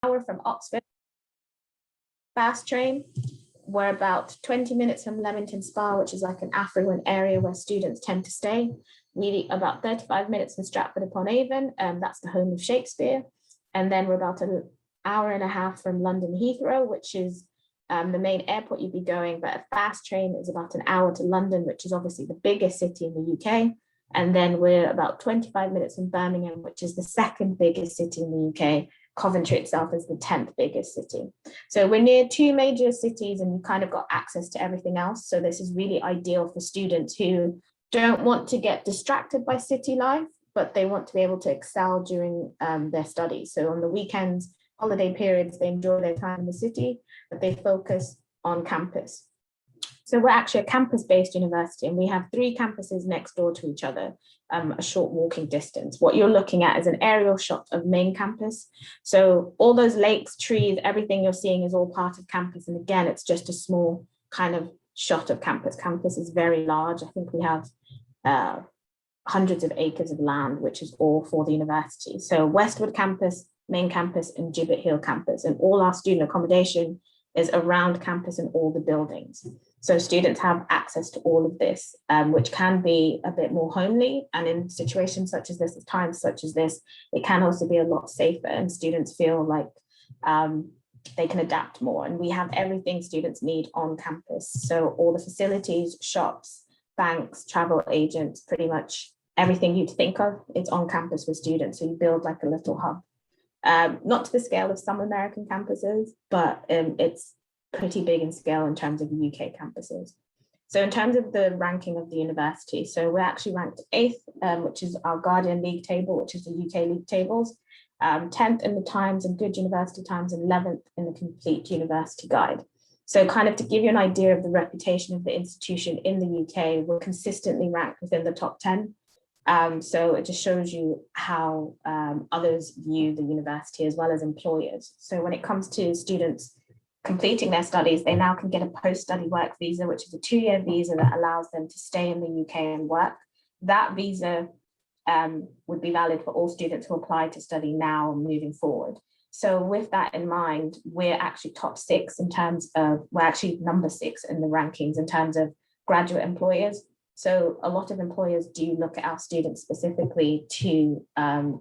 hour from Oxford. Fast train, we're about 20 minutes from Leamington Spa, which is like an affluent area where students tend to stay. We about 35 minutes from Stratford upon Avon, that's the home of Shakespeare. And then we're about an hour and a half from London Heathrow, which is the main airport you'd be going, but a fast train is about an hour to London, which is obviously the biggest city in the UK. And then we're about 25 minutes from Birmingham, which is the second biggest city in the UK. Coventry itself is the 10th biggest city. So we're near two major cities and you kind of got access to everything else. So this is really ideal for students who don't want to get distracted by city life, but they want to be able to excel during their studies. So on the weekends, holiday periods, they enjoy their time in the city, but they focus on campus. So we're actually a campus-based university and we have 3 campuses next door to each other, a short walking distance. What you're looking at is an aerial shot of main campus. So all those lakes, trees, everything you're seeing is all part of campus. And again, it's just a small kind of shot of campus. Campus is very large. I think we have hundreds of acres of land, which is all for the university. So Westwood campus, main campus and Gibbet Hill campus, and all our student accommodation is around campus and all the buildings. So students have access to all of this, which can be a bit more homely. And in situations such as this, at times such as this, it can also be a lot safer and students feel like they can adapt more. And we have everything students need on campus. So all the facilities, shops, banks, travel agents, pretty much everything you'd think of, it's on campus for students. So you build like a little hub. Not to the scale of some American campuses, but it's pretty big in scale in terms of UK campuses. So in terms of the ranking of the university, so we're actually ranked 8th, which is our Guardian League table, which is the UK league tables, 10th in the Times and Good University Times, and 11th in the Complete University Guide. So kind of to give you an idea of the reputation of the institution in the UK, we're consistently ranked within the top 10. So it just shows you how others view the university as well as employers. So when it comes to students completing their studies, they now can get a post-study work visa, which is a 2-year visa that allows them to stay in the UK and work. That visa would be valid for all students who apply to study now and moving forward. So with that in mind, we're actually top 6 in terms of, we're actually number 6 in the rankings in terms of graduate employers. So a lot of employers do look at our students specifically to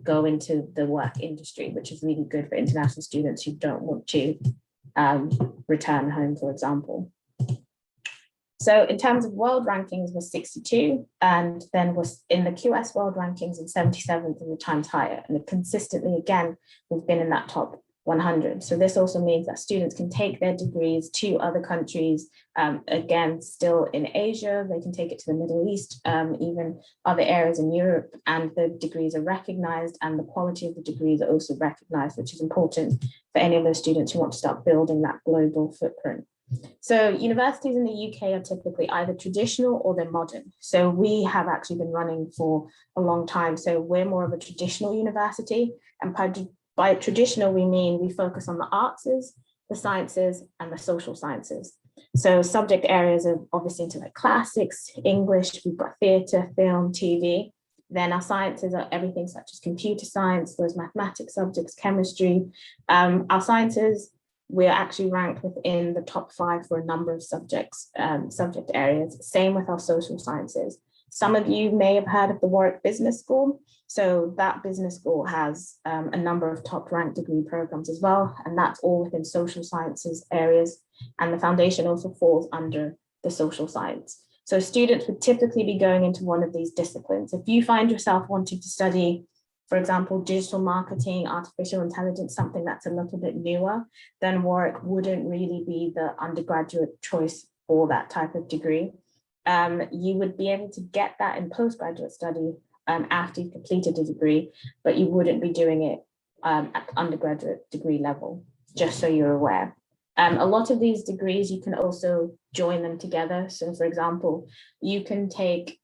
go into the work industry, which is really good for international students who don't want to return home, for example. So in terms of world rankings, we're 62, and then was in the QS world rankings and 77th in the Times Higher. And consistently, again, we've been in that top 100. So this also means that students can take their degrees to other countries, again, still in Asia, they can take it to the Middle East, even other areas in Europe, and the degrees are recognized and the quality of the degrees are also recognized, which is important for any of those students who want to start building that global footprint. So universities in the UK are typically either traditional or they're modern. So we have actually been running for a long time. So we're more of a traditional university, and by traditional, we mean we focus on the arts, the sciences, and the social sciences. So subject areas are obviously into like classics, English, we've got theatre, film, TV. Then our sciences are everything such as computer science, those mathematics subjects, chemistry. Our sciences, we're actually ranked within the top 5 for a number of subjects, subject areas. Same with our social sciences. Some of you may have heard of the Warwick Business School. So that business school has a number of top ranked degree programs as well. And that's all within social sciences areas. And the foundation also falls under the social science. So students would typically be going into one of these disciplines. If you find yourself wanting to study, for example, digital marketing, artificial intelligence, something that's a little bit newer, then Warwick wouldn't really be the undergraduate choice for that type of degree. You would be able to get that in postgraduate study after you've completed a degree, but you wouldn't be doing it at the undergraduate degree level, just so you're aware. A lot of these degrees, you can also join them together. So for example, you can take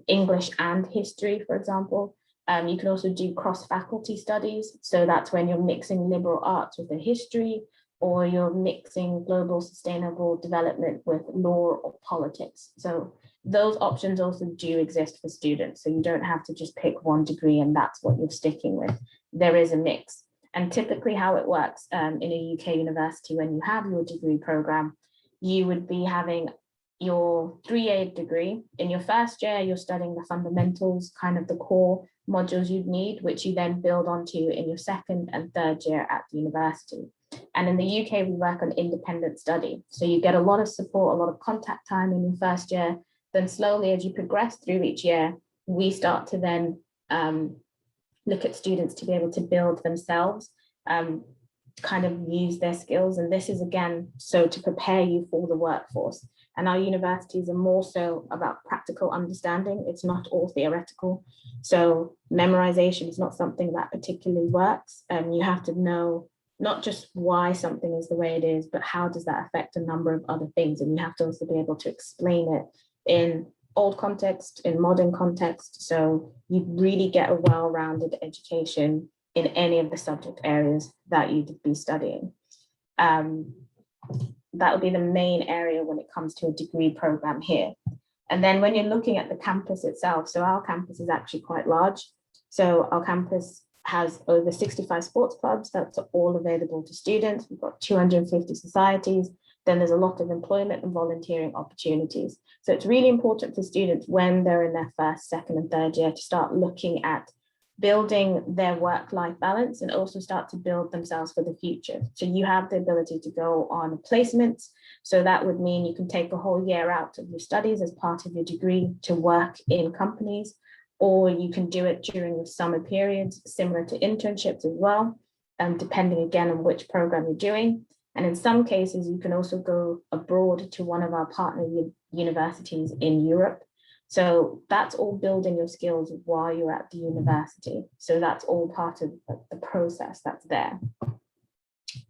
English and history, for example. You can also do cross-faculty studies. So that's when you're mixing liberal arts with the history, or you're mixing global sustainable development with law or politics. So those options also do exist for students. So you don't have to just pick one degree and that's what you're sticking with. There is a mix. And typically how it works in a UK university, when you have your degree program, you would be having your 3-year degree. In your first year, you're studying the fundamentals, kind of the core modules you'd need, which you then build onto in your second and third year at the university. And in the UK, we work on independent study. So you get a lot of support, a lot of contact time in your first year. Then slowly, as you progress through each year, we start to then look at students to be able to build themselves, kind of use their skills. And this is, again, so to prepare you for the workforce. And our universities are more so about practical understanding. It's not all theoretical. So memorization is not something that particularly works. You have to know not just why something is the way it is, but how does that affect a number of other things? And you have to also be able to explain it in old context, in modern context. So you really get a well-rounded education in any of the subject areas that you'd be studying. That would be the main area when it comes to a degree program here. And then when you're looking at the campus itself, so our campus is actually quite large. So our campus has over 65 sports clubs that's all available to students. We've got 250 societies. Then there's a lot of employment and volunteering opportunities. So it's really important for students when they're in their first, second, and third year to start looking at building their work-life balance and also start to build themselves for the future. So you have the ability to go on placements. So that would mean you can take a whole year out of your studies as part of your degree to work in companies, or you can do it during the summer periods, similar to internships as well, depending again on which program you're doing. And in some cases, you can also go abroad to one of our partner universities in Europe. So that's all building your skills while you're at the university. So that's all part of the process that's there.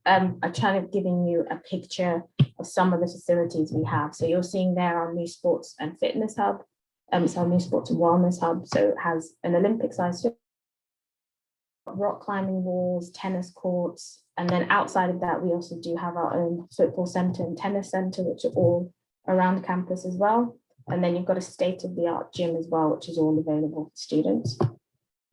I'm trying to giving you a picture of some of the facilities we have. So you're seeing there our new sports and fitness hub. It's our new sports and wellness hub. So it has an Olympic-sized rock climbing walls, tennis courts. And then outside of that, we also do have our own football center and tennis center, which are all around campus as well. And then you've got a state-of-the-art gym as well, which is all available for students.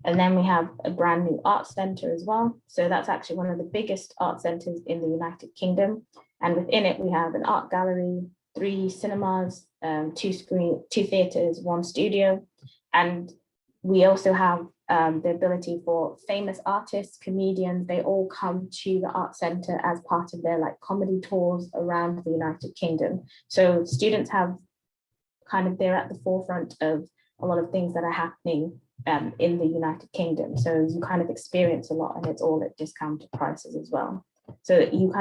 And then we have a brand new art center as well. So that's actually one of the biggest art centers in the United Kingdom. And within it, we have an art gallery, 3 cinemas, 2 theaters, 1 studio. And we also have the ability for famous artists, comedians, they all come to the art center as part of their comedy tours around the United Kingdom. So students have they're at the forefront of a lot of things that are happening in the United Kingdom. So you experience a lot, and it's all at discounted prices as well. So you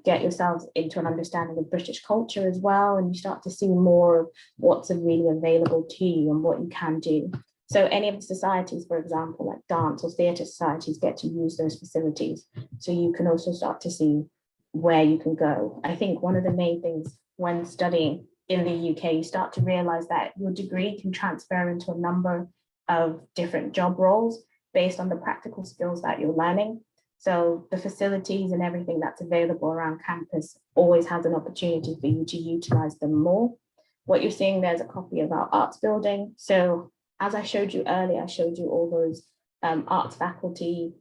get yourselves into an understanding of British culture as well, and you start to see more of what's really available to you and what you can do. So any of the societies, for example, like dance or theatre societies, get to use those facilities. So you can also start to see where you can go. I think one of the main things when studying in the UK, you start to realize that your degree can transfer into a number of different job roles based on the practical skills that you're learning. So the facilities and everything that's available around campus always has an opportunity for you to utilize them more. What you're seeing there is a copy of our arts building. So as I showed you earlier, I showed you all those arts faculty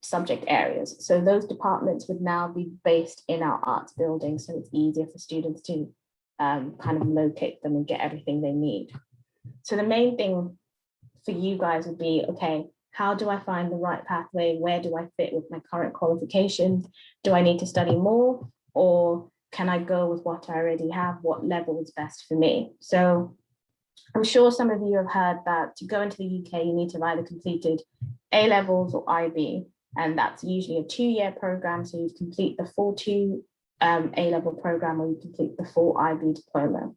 subject areas. So those departments would now be based in our arts building. So it's easier for students to locate them and get everything they need. So the main thing for you guys would be, okay, how do I find the right pathway? Where do I fit with my current qualifications? Do I need to study more, or can I go with what I already have? What level is best for me? So I'm sure some of you have heard that to go into the UK, you need to have either completed A-levels or IB, and that's usually a 2-year program. So you complete the full 2 A-level program, or you complete the full IB diploma.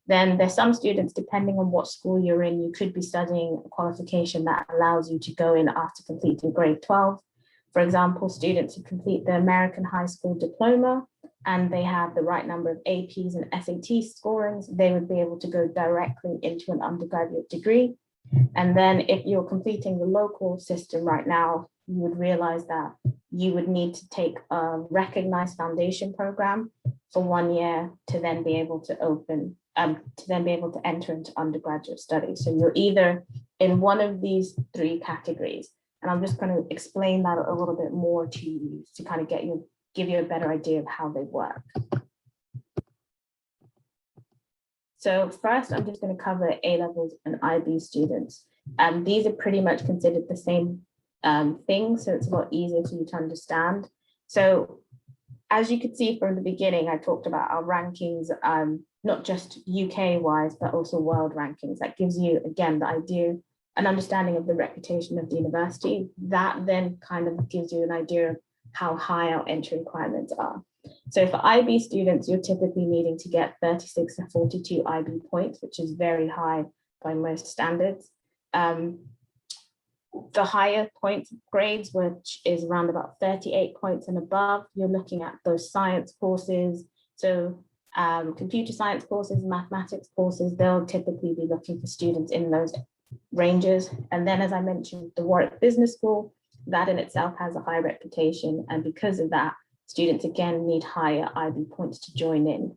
Then there's some students, depending on what school you're in, you could be studying a qualification that allows you to go in after completing grade 12. For example, students who complete the American high school diploma and they have the right number of APs and SAT scorings, they would be able to go directly into an undergraduate degree. And then if you're completing the local system right now, you would realize that you would need to take a recognized foundation program for 1 year to then be able to enter into undergraduate studies. So you're either in one of these 3 categories. And I'm just going to explain that a little bit more to you to kind of give you a better idea of how they work. So first, I'm just going to cover A-levels and IB students. These are pretty much considered the same thing, so it's a lot easier for you to understand. So as you could see from the beginning, I talked about our rankings, not just UK-wise, but also world rankings. That gives you, again, the idea, an understanding of the reputation of the university. That then kind of gives you an idea of how high our entry requirements are. So for IB students, you're typically needing to get 36 to 42 IB points, which is very high by most standards. The higher points grades, which is around about 38 points and above, you're looking at those science courses. So computer science courses, mathematics courses, they'll typically be looking for students in those ranges. And then, as I mentioned, the Warwick Business School, that in itself has a high reputation. And because of that, students again need higher IB points to join in.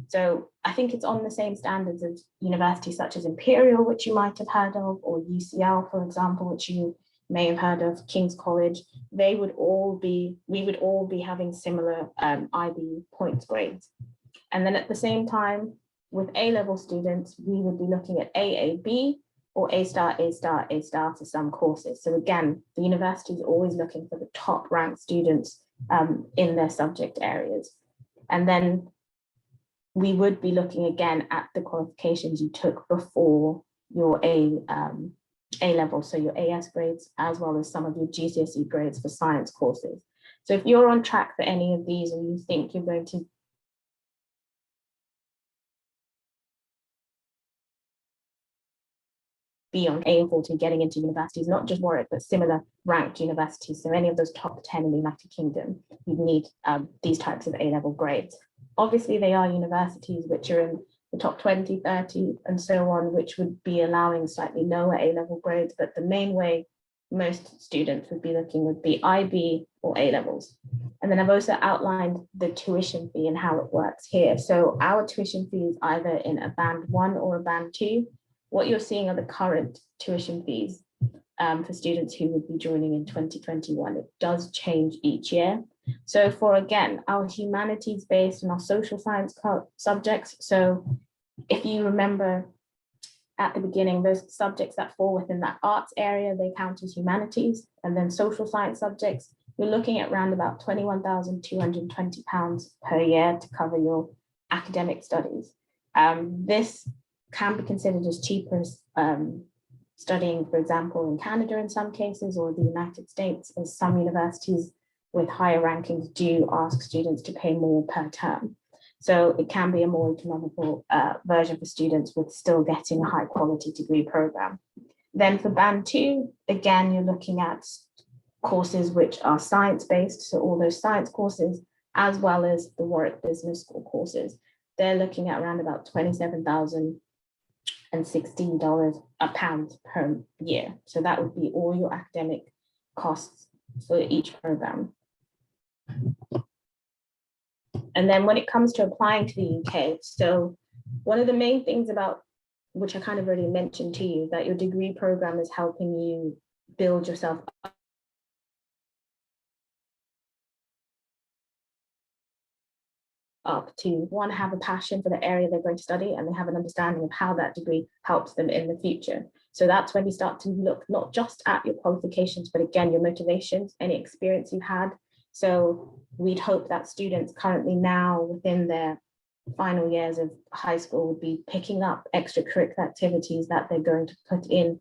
So I think it's on the same standards as universities such as Imperial, which you might have heard of, or UCL, for example, which you may have heard of, King's College. We would all be having similar IB points grades. And then at the same time, with A-level students, we would be looking at AAB or A star, A star, A star for some courses. So again, the university is always looking for the top ranked students in their subject areas. And then we would be looking again at the qualifications you took before your A level, so your AS grades, as well as some of your GCSE grades for science courses. So if you're on track for any of these, or you think you're going to be on aim for to getting into universities, not just Warwick, but similar ranked universities, so any of those top 10 in the United Kingdom, you need these types of A-level grades. Obviously, they are universities which are in the top 20, 30, and so on, which would be allowing slightly lower A-level grades. But the main way most students would be looking would be IB or A-levels. And then I've also outlined the tuition fee and how it works here. So our tuition fee is either in a band 1 or a band 2. What you're seeing are the current tuition fees for students who would be joining in 2021. It does change each year. So for, again, our humanities based and our social science subjects. So if you remember at the beginning, those subjects that fall within that arts area, they count as humanities. And then social science subjects, you're looking at around about £21,220 per year to cover your academic studies. This can be considered as cheaper as studying, for example, in Canada in some cases, or the United States, as some universities with higher rankings do ask students to pay more per term. So it can be a more economical version for students with still getting a high quality degree program. Then for band 2, again, you're looking at courses which are science-based, so all those science courses, as well as the Warwick Business School courses. They're looking at around about $27,016 a pound per year. So that would be all your academic costs for each program. And then when it comes to applying to the UK, so one of the main things about, which I kind of already mentioned to you, that your degree program is helping you build yourself up to, one, have a passion for the area they're going to study, and they have an understanding of how that degree helps them in the future. So that's when we start to look not just at your qualifications, but again, your motivations, any experience you've had. So we'd hope that students currently now within their final years of high school would be picking up extracurricular activities that they're going to put in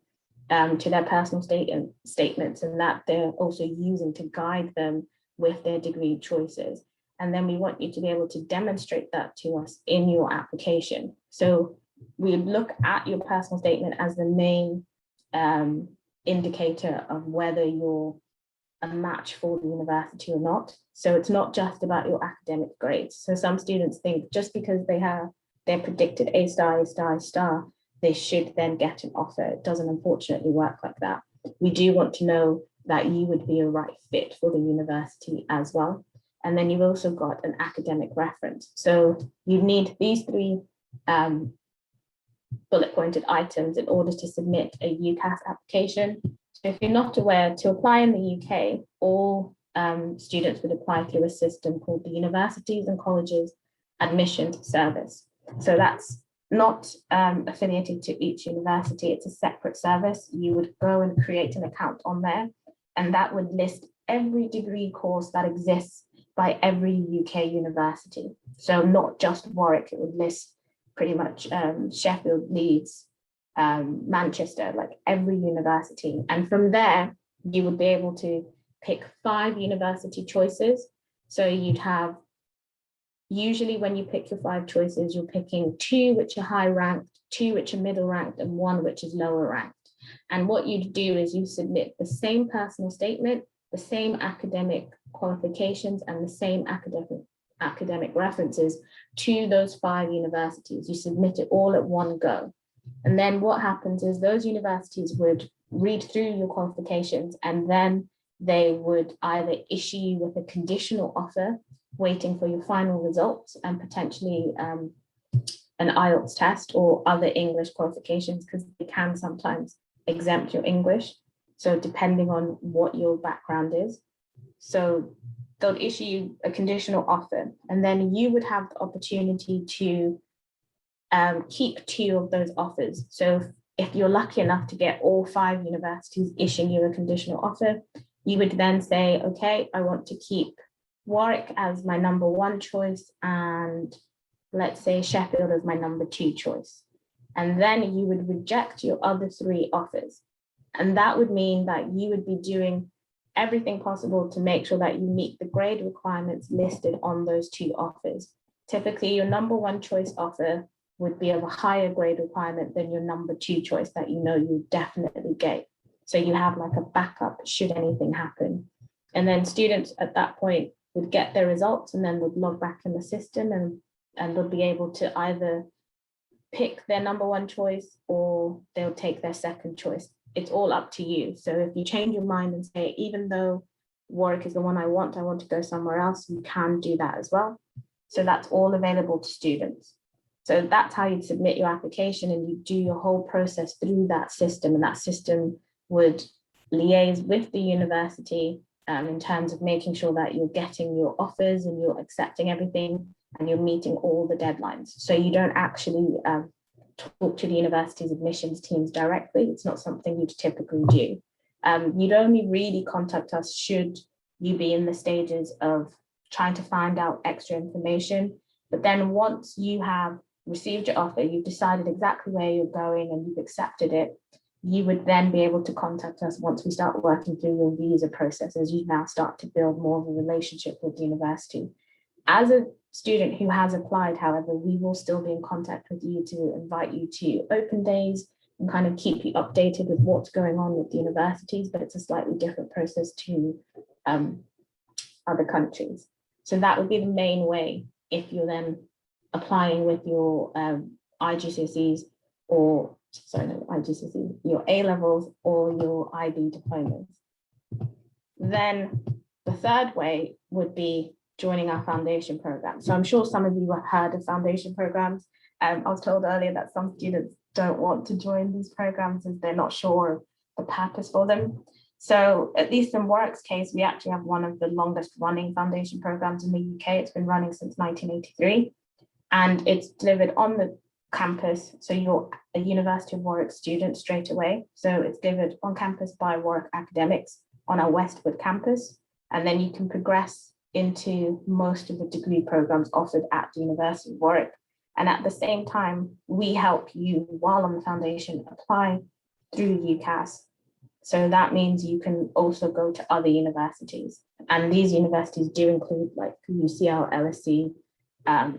to their personal statements, and that they're also using to guide them with their degree choices. And then we want you to be able to demonstrate that to us in your application. So we look at your personal statement as the main indicator of whether you're a match for the university or not. So it's not just about your academic grades. So some students think just because they have their predicted A star, A star, A star, they should then get an offer. It doesn't unfortunately work like that. We do want to know that you would be a right fit for the university as well. And then you've also got an academic reference. So you need these 3 bullet pointed items in order to submit a UCAS application. So if you're not aware, to apply in the UK, all students would apply through a system called the Universities and Colleges Admissions Service. So that's not affiliated to each university, it's a separate service. You would go and create an account on there, and that would list every degree course that exists by every UK university. So not just Warwick, it would list pretty much Sheffield, Leeds, Manchester, like every university. And from there, you would be able to pick 5 university choices. So you'd have, usually when you pick your 5 choices, you're picking 2 which are high ranked, 2 which are middle ranked, and 1 which is lower ranked. And what you'd do is you submit the same personal statement, the same academic qualifications, and the same academic references to those 5 universities. You submit it all at one go. And then what happens is those universities would read through your qualifications, and then they would either issue you with a conditional offer waiting for your final results and potentially an IELTS test or other English qualifications, because they can sometimes exempt your English. So depending on what your background is. So they'll issue you a conditional offer, and then you would have the opportunity to keep 2 of those offers. So if you're lucky enough to get all 5 universities issuing you a conditional offer, you would then say, okay, I want to keep Warwick as my number 1 choice, and let's say Sheffield as my number 2 choice. And then you would reject your other 3 offers. And that would mean that you would be doing everything possible to make sure that you meet the grade requirements listed on those 2 offers. Typically, your number 1 choice offer would be of a higher grade requirement than your number 2 choice that you know you definitely get. So you have like a backup should anything happen. And then students at that point would get their results and then would log back in the system, and they'll be able to either pick their number 1 choice or they'll take their second choice. It's all up to you. So if you change your mind and say, even though Warwick is the one I want to go somewhere else, you can do that as well. So that's all available to students. So that's how you'd submit your application, and you do your whole process through that system, and that system would liaise with the university in terms of making sure that you're getting your offers and you're accepting everything and you're meeting all the deadlines. So you don't actually talk to the university's admissions teams directly. It's not something you'd typically do. You'd only really contact us should you be in the stages of trying to find out extra information. But then once you have received your offer, you've decided exactly where you're going and you've accepted it, you would then be able to contact us once we start working through your visa process, as you now start to build more of a relationship with the university. As a student who has applied, however, we will still be in contact with you to invite you to open days and kind of keep you updated with what's going on with the universities, but it's a slightly different process to other countries. So that would be the main way if you're then applying with your IGCSEs or, sorry, no, IGCSE, your A-levels or your IB diplomas. Then the third way would be joining our foundation program. So I'm sure some of you have heard of foundation programs. I was told earlier that some students don't want to join these programs as they're not sure of the purpose for them. So at least in Warwick's case, we actually have one of the longest running foundation programs in the UK. It's been running since 1983, and it's delivered on the campus. So you're a University of Warwick student straight away. So it's delivered on campus by Warwick Academics on our Westwood campus. And then you can progress into most of the degree programs offered at the University of Warwick. And at the same time, we help you while on the foundation apply through UCAS. So that means you can also go to other universities. And these universities do include like UCL, LSE,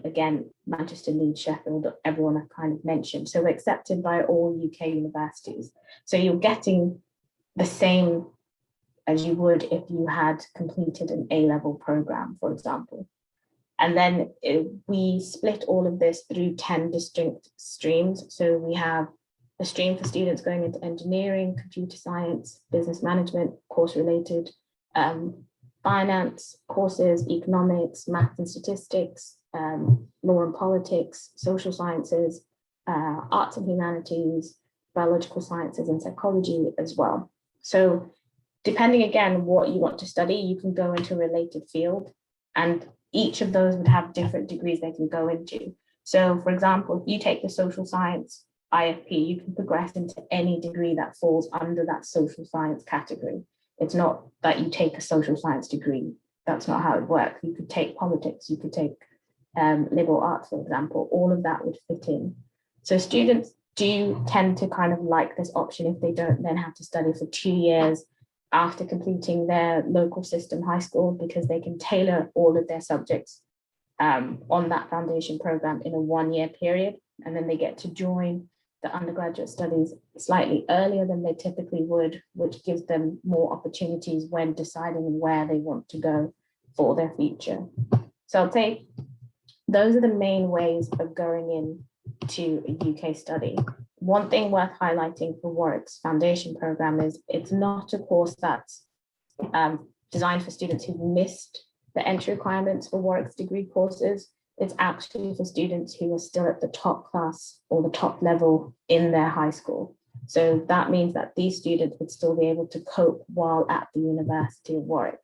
again, Manchester, Leeds, Sheffield, everyone I've kind of mentioned. So we're accepted by all UK universities. So you're getting the same as you would if you had completed an A-level program, for example. And then we split all of this through 10 distinct streams. So we have a stream for students going into engineering, computer science, business management, course-related, finance courses, economics, math and statistics, law and politics, social sciences, arts and humanities, biological sciences, and psychology as well. So depending again what you want to study, you can go into a related field, and each of those would have different degrees they can go into. So for example, if you take the social science IFP, you can progress into any degree that falls under that social science category. It's not that you take a social science degree. That's not how it works. You could take politics, you could take liberal arts, for example. All of that would fit in. So students do tend to kind of like this option if they don't then have to study for 2 years after completing their local system high school, because they can tailor all of their subjects on that foundation program in a 1-year period. And then they get to join the undergraduate studies slightly earlier than they typically would, which gives them more opportunities when deciding where they want to go for their future. So I'll say those are the main ways of going into a UK study. One thing worth highlighting for Warwick's foundation program is it's not a course that's designed for students who've missed the entry requirements for Warwick's degree courses. It's actually for students who are still at the top class or the top level in their high school. So that means that these students would still be able to cope while at the University of Warwick.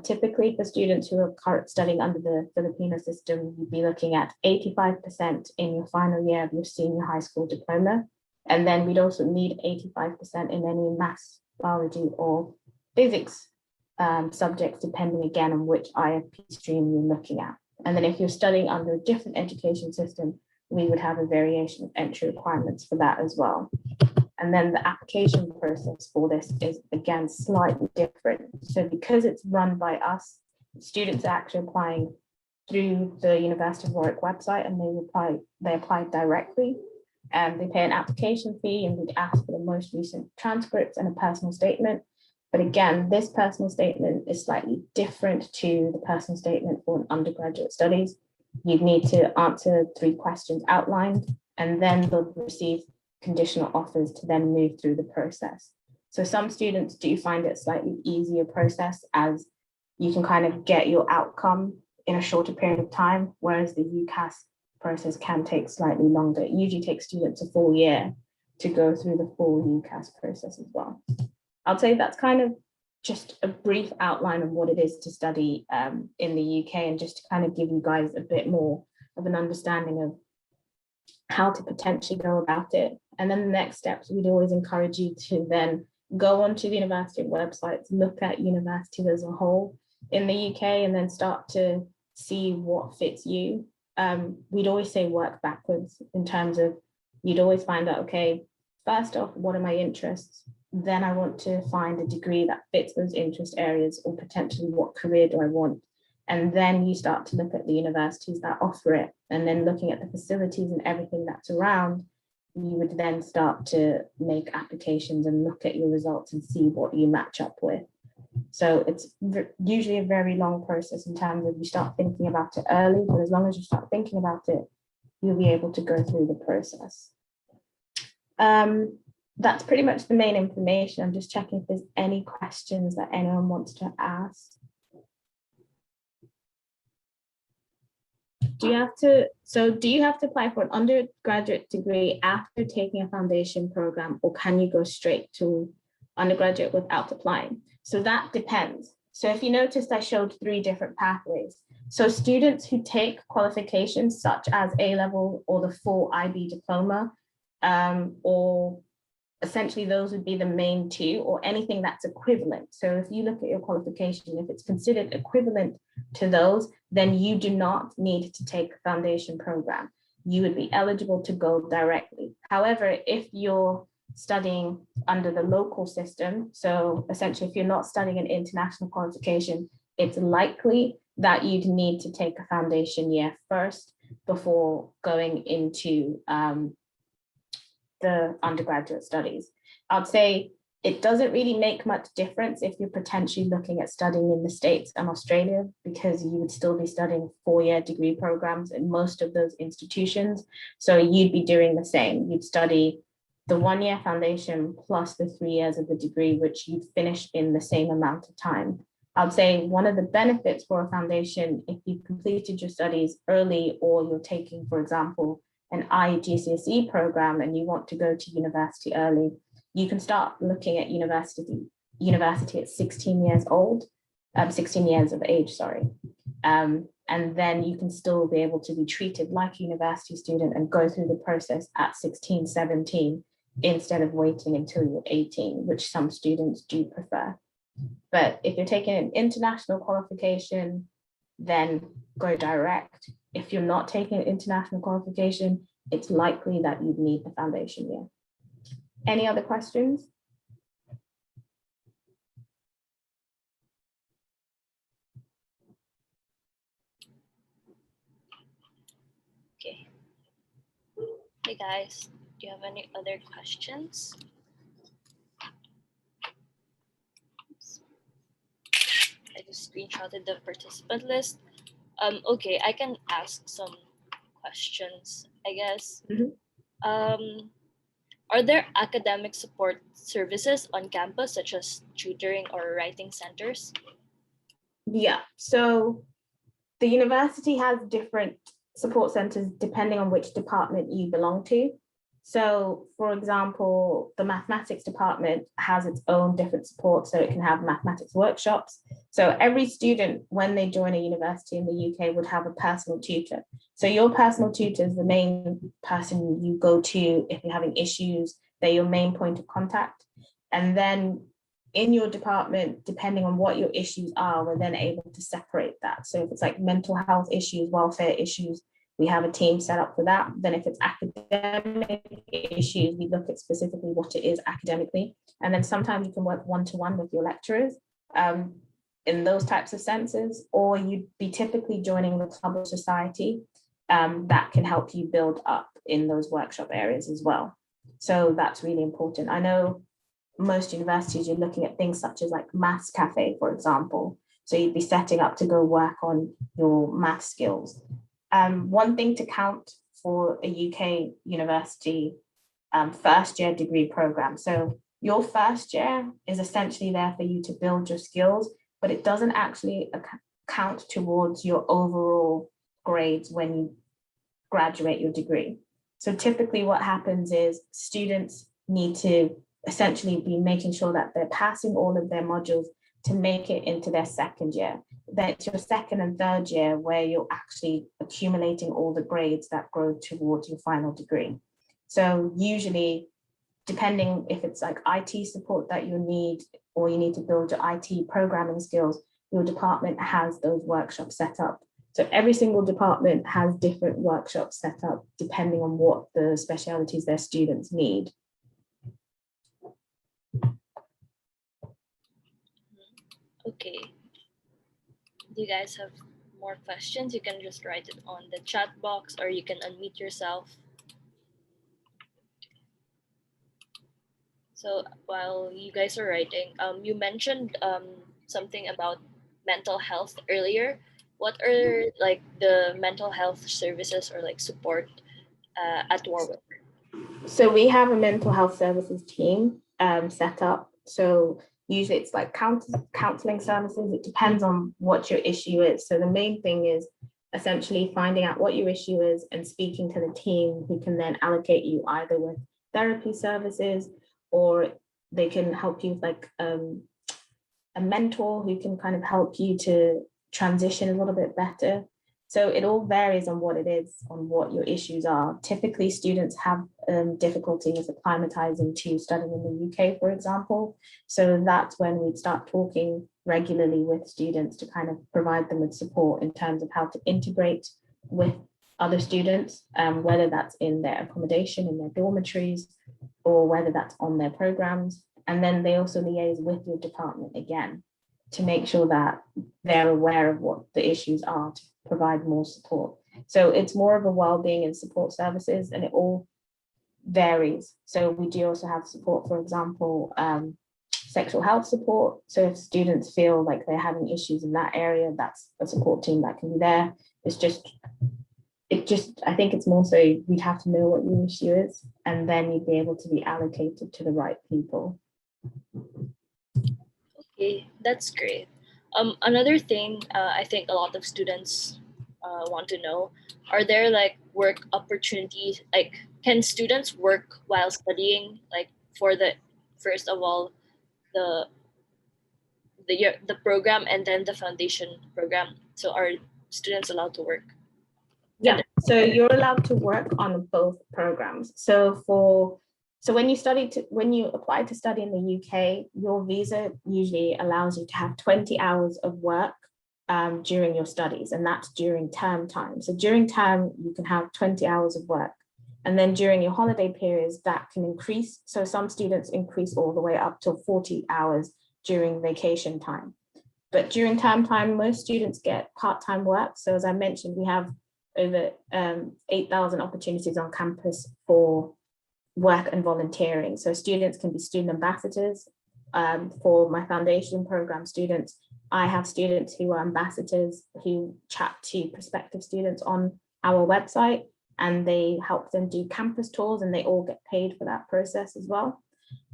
Typically for students who are studying under the Filipino system, you'd be looking at 85% in your final year of your senior high school diploma. And then we'd also need 85% in any maths, biology, or physics subjects, depending again on which IFP stream you're looking at. And then if you're studying under a different education system, we would have a variation of entry requirements for that as well. And then the application process for this is again slightly different. So because it's run by us, students are actually applying through the University of Warwick website, and they apply directly. They pay an application fee, and we'd ask for the most recent transcripts and a personal statement. But again, this personal statement is slightly different to the personal statement for an undergraduate studies. You'd need to answer 3 questions outlined, and then they'll receive conditional offers to then move through the process. So some students do find it a slightly easier process, as you can kind of get your outcome in a shorter period of time, whereas the UCAS process can take slightly longer. It usually takes students a full year to go through the full UCAS process as well. I'll say that's kind of just a brief outline of what it is to study in the UK, and just to kind of give you guys a bit more of an understanding of how to potentially go about it. And then the next steps, we'd always encourage you to then go onto the university websites, look at universities as a whole in the UK, and then start to see what fits you. We'd always say work backwards in terms of, you'd always find out, okay, first off, what are my interests? Then I want to find a degree that fits those interest areas, or potentially what career do I want? And then you start to look at the universities that offer it, and then looking at the facilities and everything that's around, you would then start to make applications and look at your results and see what you match up with. So it's usually a very long process in terms of you start thinking about it early, but as long as you start thinking about it, you'll be able to go through the process. That's pretty much the main information. I'm just checking if there's any questions that anyone wants to ask. Do you have to apply for an undergraduate degree after taking a foundation program, or can you go straight to undergraduate without applying? So that depends. So if you noticed, I showed 3 different pathways. So students who take qualifications such as A-level or the full IB diploma, or essentially those would be the main 2, or anything that's equivalent. So if you look at your qualification, if it's considered equivalent to those, then you do not need to take a foundation program. You would be eligible to go directly. However, if you're studying under the local system, so essentially if you're not studying an international qualification, it's likely that you'd need to take a foundation year first before going into the undergraduate studies. I'd say it doesn't really make much difference if you're potentially looking at studying in the States and Australia, because you would still be studying 4-year degree programs in most of those institutions. So you'd be doing the same. You'd study the 1-year foundation plus the 3 years of the degree, which you'd finish in the same amount of time. I'd say one of the benefits for a foundation, if you've completed your studies early, or you're taking, for example, an IGCSE program and you want to go to university early, you can start looking at university at 16 years old, 16 years of age, sorry. And then you can still be able to be treated like a university student and go through the process at 16, 17, instead of waiting until you're 18, which some students do prefer. But if you're taking an international qualification, then go direct. If you're not taking an international qualification, it's likely that you'd need the foundation year. Any other questions? Okay. Hey guys, do you have any other questions? Oops. I just screenshotted the participant list. Okay, I can ask some questions, I guess. Are there academic support services on campus, such as tutoring or writing centers? Yeah, so the university has different support centers depending on which department you belong to. So, for example, the mathematics department has its own different support, so it can have mathematics workshops. So every student, when they join a university in the UK, would have a personal tutor. So your personal tutor is the main person you go to if you're having issues. They're your main point of contact. And then in your department, depending on what your issues are, we're then able to separate that. So if it's like mental health issues, welfare issues, we have a team set up for that. Then if it's academic issues, we look at specifically what it is academically. And then sometimes you can work one-to-one with your lecturers in those types of senses, or you'd be typically joining the club or society that can help you build up in those workshop areas as well. So that's really important. I know most universities, you're looking at things such as like maths cafe, for example. So you'd be setting up to go work on your math skills. One thing to count for a UK university first year degree program. So your first year is essentially there for you to build your skills, but it doesn't actually count towards your overall grades when you graduate your degree. So typically what happens is students need to essentially be making sure that they're passing all of their modules to make it into their second year. Then it's your second and third year where you're actually accumulating all the grades that grow towards your final degree. So usually, depending if it's like IT support that you need, or you need to build your IT programming skills, your department has those workshops set up. So every single department has different workshops set up depending on what the specialities their students need. Okay. Do you guys have more questions? You can just write it on the chat box, or you can unmute yourself. So while you guys are writing, you mentioned something about mental health earlier. What are like the mental health services or like support at Warwick? So we have a mental health services team set up. So usually it's like counseling services. It depends on what your issue is. So the main thing is essentially finding out what your issue is and speaking to the team who can then allocate you either with therapy services, or they can help you with like a mentor who can kind of help you to transition a little bit better. So it all varies on what it is, on what your issues are. Typically, students have difficulty with acclimatizing to studying in the UK, for example. So that's when we'd start talking regularly with students to kind of provide them with support in terms of how to integrate with other students, whether that's in their accommodation, in their dormitories, or whether that's on their programs. And then they also liaise with your department again to make sure that they're aware of what the issues are to provide more support. So it's more of a well-being and support services, and it all varies. So we do also have support, for example, sexual health support. So if students feel like they're having issues in that area, that's a support team that can be there. I think it's more so you'd have to know what your issue is, and then you'd be able to be allocated to the right people. Okay, that's great. Another thing I think a lot of students want to know, are there like work opportunities, like can students work while studying, like for the first of all the the program and then the foundation program? So are students allowed to work? Yeah, so you're allowed to work on both programs. So when you apply to study in the UK, your visa usually allows you to have 20 hours of work during your studies, and that's during term time. So during term, you can have 20 hours of work. And then during your holiday periods, that can increase. So some students increase all the way up to 40 hours during vacation time. But during term time, most students get part-time work. So as I mentioned, we have over 8,000 opportunities on campus for work and volunteering. So students can be student ambassadors. For my foundation program students, I have students who are ambassadors who chat to prospective students on our website, and they help them do campus tours, and they all get paid for that process as well.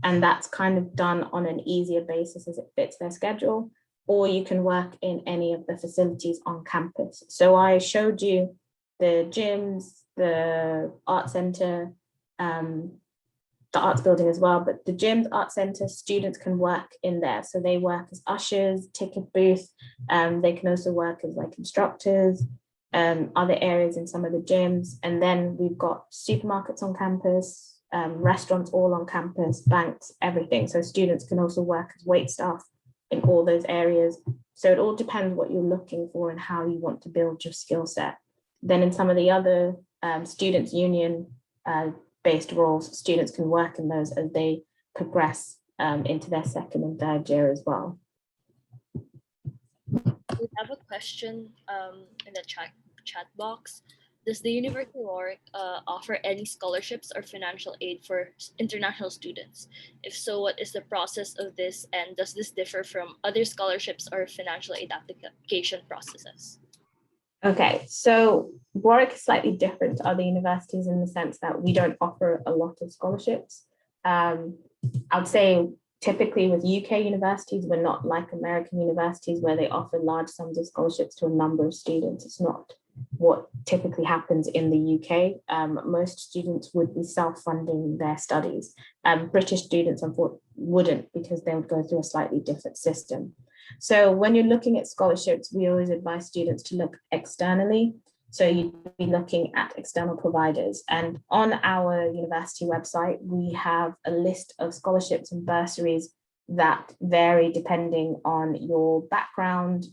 And that's kind of done on an easier basis as it fits their schedule, or you can work in any of the facilities on campus. So I showed you the gyms, the art center, the arts building as well, but the gyms, art center, students can work in there. So they work as ushers, ticket booth. They can also work as like instructors, other areas in some of the gyms. And then we've got supermarkets on campus, restaurants all on campus, banks, everything. So students can also work as wait staff in all those areas. So it all depends what you're looking for and how you want to build your skill set. Then in some of the other students' union based roles, students can work in those as they progress into their second and third year as well. We have a question in the chat box. Does the University of Warwick offer any scholarships or financial aid for international students? If so, what is the process of this, and does this differ from other scholarships or financial aid application processes? Okay, so Warwick is slightly different to other universities in the sense that we don't offer a lot of scholarships. I would say typically with UK universities, we're not like American universities where they offer large sums of scholarships to a number of students. It's not what typically happens in the UK. Most students would be self-funding their studies. British students unfortunately wouldn't, because they would go through a slightly different system. So when you're looking at scholarships, we always advise students to look externally. So you'd be looking at external providers. And on our university website, we have a list of scholarships and bursaries that vary depending on your background,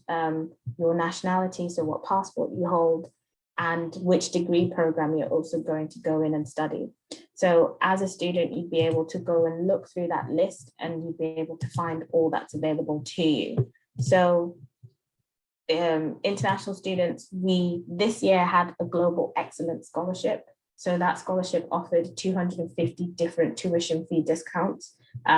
your nationality, so what passport you hold, and which degree program you're also going to go in and study. So as a student, you'd be able to go and look through that list, and you'd be able to find all that's available to you. So international students, we this year had a global excellence scholarship. So that scholarship offered 250 different tuition fee discounts.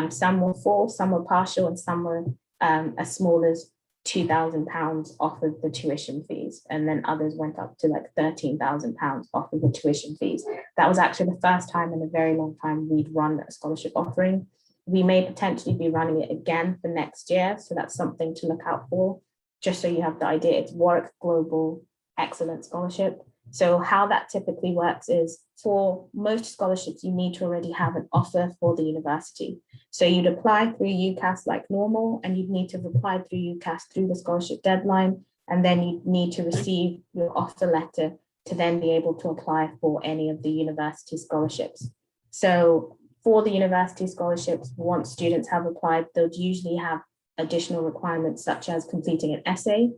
Some were full, some were partial, and some were as small as £2,000 off of the tuition fees. And then others went up to like £13,000 off of the tuition fees. That was actually the first time in a very long time we'd run a scholarship offering. We may potentially be running it again for next year. So that's something to look out for. Just so you have the idea, it's Warwick Global Excellence Scholarship. So how that typically works is, for most scholarships, you need to already have an offer for the university. So you'd apply through UCAS like normal, and you'd need to have applied through UCAS through the scholarship deadline, and then you'd need to receive your offer letter to then be able to apply for any of the university scholarships. So for the university scholarships, once students have applied, they'll usually have additional requirements such as completing an essay.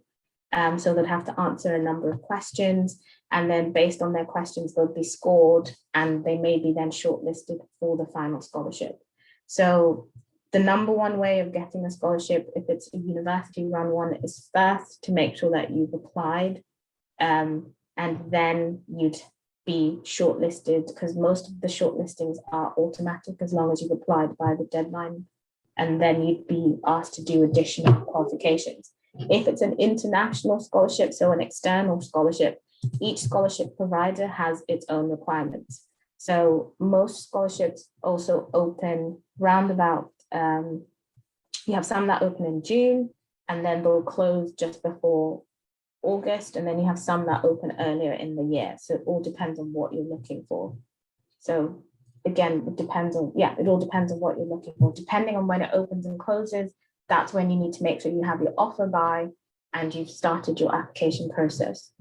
So they'd have to answer a number of questions, and then based on their questions, they'll be scored, and they may be then shortlisted for the final scholarship. So the number one way of getting a scholarship, if it's a university run one, is first to make sure that you've applied, and then you'd be shortlisted, because most of the shortlistings are automatic as long as you've applied by the deadline, and then you'd be asked to do additional qualifications. If it's an international scholarship, so an external scholarship, each scholarship provider has its own requirements. So most scholarships also open roundabout, you have some that open in June, and then they'll close just before August, and then you have some that open earlier in the year. So it all depends on what you're looking for. So again, it depends on, it all depends on what you're looking for. Depending on when it opens and closes, that's when you need to make sure you have your offer by and you've started your application process.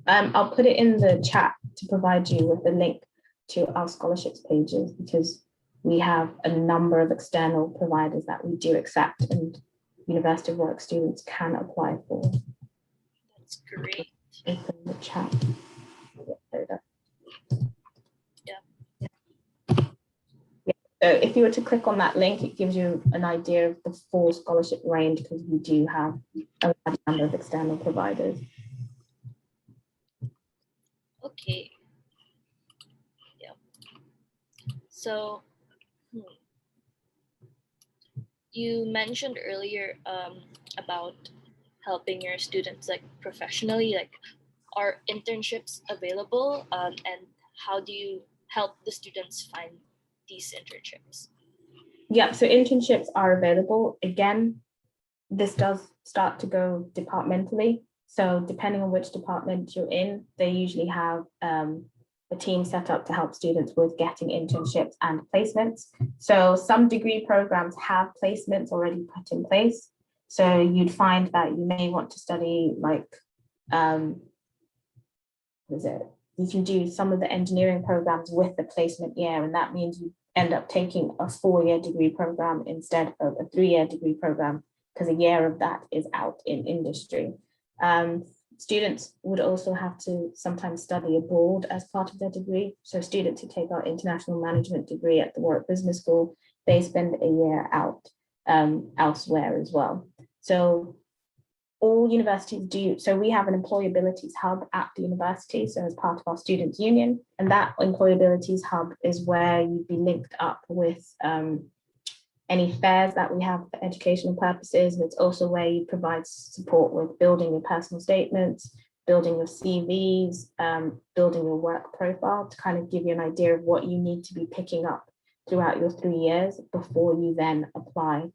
I'll put it in the chat to provide you with the link to our scholarships pages, because we have a number of external providers that we do accept and University of Warwick students can apply for. That's great. Open the chat. So if you were to click on that link, it gives you an idea of the full scholarship range, because we do have a large number of external providers. Okay. Yeah. So you mentioned earlier about helping your students like professionally, like are internships available, and how do you help the students find these internships? Yeah, so internships are available. Again, this does start to go departmentally. So depending on which department you're in, they usually have a team set up to help students with getting internships and placements. So some degree programs have placements already put in place. So you'd find that you may want to study like, you can do some of the engineering programs with the placement year, and that means you end up taking a 4-year degree program instead of a 3-year degree program, because a year of that is out in industry. Students would also have to sometimes study abroad as part of their degree. So students who take our international management degree at the Warwick Business School, they spend a year out elsewhere as well. So all universities do. So we have an employabilities hub at the university, so as part of our students union, and that employabilities hub is where you'd be linked up with any fairs that we have for educational purposes. And it's also where you provide support with building your personal statements, building your CVs, building your work profile, to kind of give you an idea of what you need to be picking up throughout your 3 years before you then apply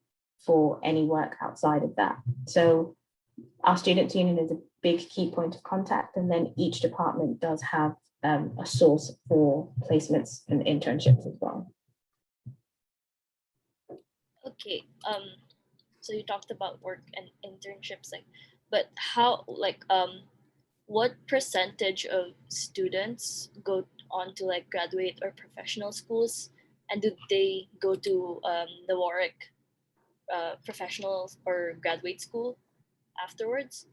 for any work outside of that. So our students union is a big key point of contact, and then each department does have a source for placements and internships as well. Okay, so you talked about work and internships, like, but how, like, what percentage of students go on to like graduate or professional schools, and do they go to the Warwick professional or graduate school afterwards?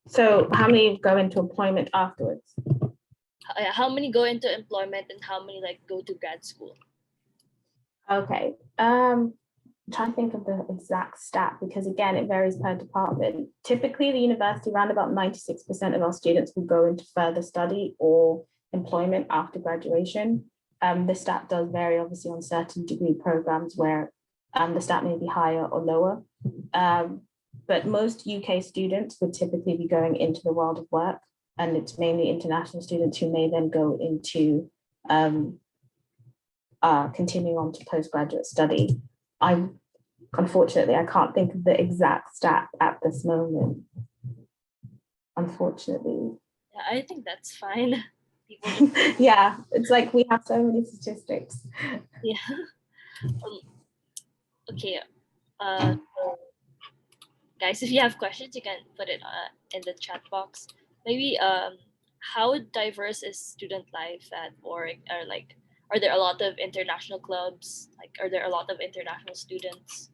So how many go into employment afterwards? How many go into employment and how many like go to grad school? Okay, I'm trying to think of the exact stat, because again, it varies per department. Typically the university, around about 96% of our students will go into further study or employment after graduation. The stat does vary obviously on certain degree programs where the stat may be higher or lower. But most UK students would typically be going into the world of work, and it's mainly international students who may then go into continuing on to postgraduate study. Unfortunately, I can't think of the exact stat at this moment. Unfortunately. Yeah, I think that's fine. Yeah, it's like we have so many statistics. Yeah. Okay. So guys, if you have questions, you can put it in the chat box. Maybe how diverse is student life at Warwick? Or like, are there a lot of international clubs? Like, are there a lot of international students?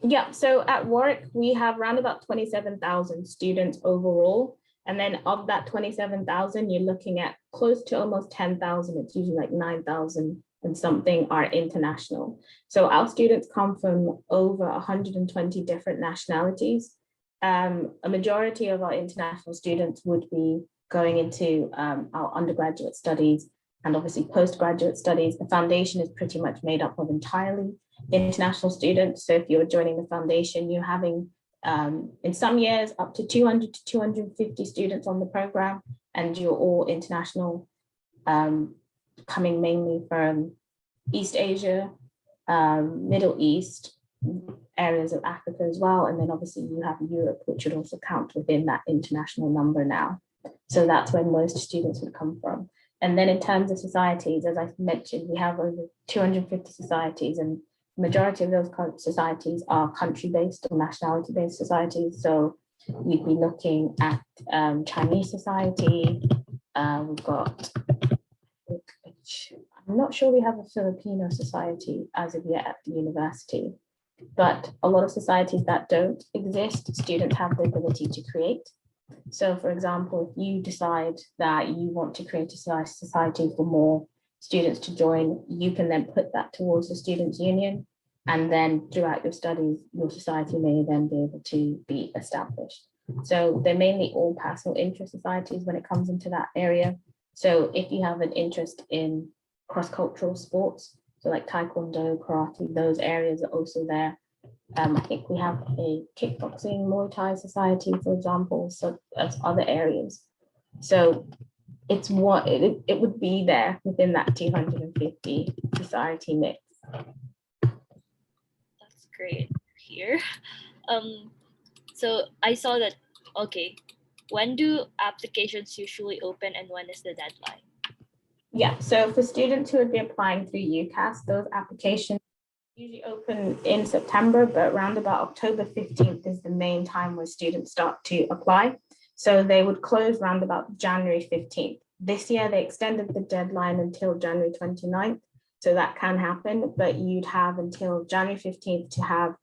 Yeah, so at Warwick, we have around about 27,000 students overall. And then of that 27,000, you're looking at close to almost 10,000. It's usually like 9,000 and something are international. So our students come from over 120 different nationalities. A majority of our international students would be going into our undergraduate studies and obviously postgraduate studies. The foundation is pretty much made up of entirely international students. So if you're joining the foundation, you're having in some years up to 200 to 250 students on the program, and you're all international, coming mainly from East Asia, Middle East, areas of Africa as well. And then obviously you have Europe, which would also count within that international number now. So that's where most students would come from. And then in terms of societies, as I mentioned, we have over 250 societies, and the majority of those societies are country-based or nationality-based societies. So you'd be looking at Chinese society. We've got, I'm not sure we have a Filipino society as of yet at the university, but a lot of societies that don't exist, students have the ability to create. So for example, if you decide that you want to create a society for more students to join, you can then put that towards the students' union. And then throughout your studies, your society may then be able to be established. So they're mainly all personal interest societies when it comes into that area. So if you have an interest in cross-cultural sports, so like Taekwondo, karate, those areas are also there. I think we have a kickboxing, Muay Thai society, for example, so as other areas. So it's what it would be there within that 250 society mix. That's great here. So I saw that, okay, when do applications usually open and when is the deadline? Yeah, so for students who would be applying through UCAS, those applications usually open in September, but around about October 15th is the main time where students start to apply. So they would close around about January 15th. This year, they extended the deadline until January 29th. So that can happen, but you'd have until January 15th to have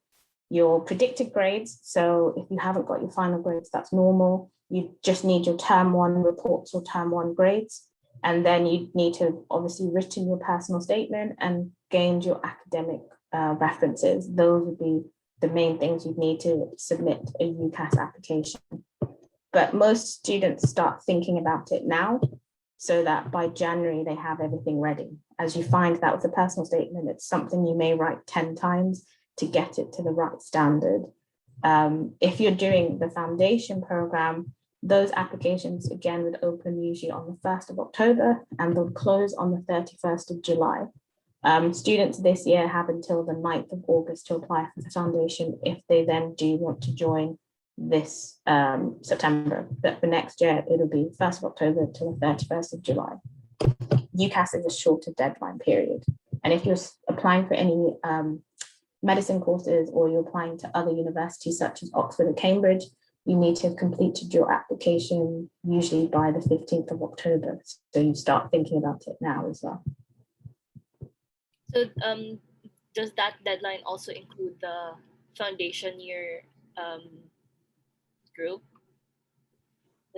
your predicted grades. So if you haven't got your final grades, that's normal. You just need your term one reports or term one grades. And then you need to obviously written your personal statement and gained your academic references. Those would be the main things you'd need to submit a UCAS application. But most students start thinking about it now so that by January they have everything ready. As you find that with a personal statement, it's something you may write 10 times to get it to the right standard. If you're doing the foundation program, those applications again would open usually on the 1st of October and they'll close on the 31st of July. Students this year have until the 9th of August to apply for the foundation if they then do want to join this September. But for next year, it'll be 1st of October till the 31st of July. UCAS is a shorter deadline period. And if you're applying for any medicine courses or you're applying to other universities such as Oxford or Cambridge, you need to have completed your application usually by the 15th of October. So you start thinking about it now as well. So does that deadline also include the foundation year group?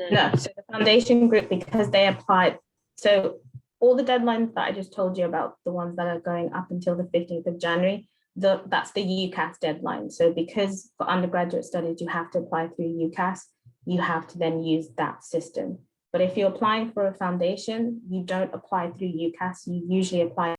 No, so the foundation group, because they applied, so all the deadlines that I just told you about, the ones that are going up until the 15th of January, that's the UCAS deadline. So because for undergraduate studies, you have to apply through UCAS, you have to then use that system. But if you're applying for a foundation, you don't apply through UCAS, you usually apply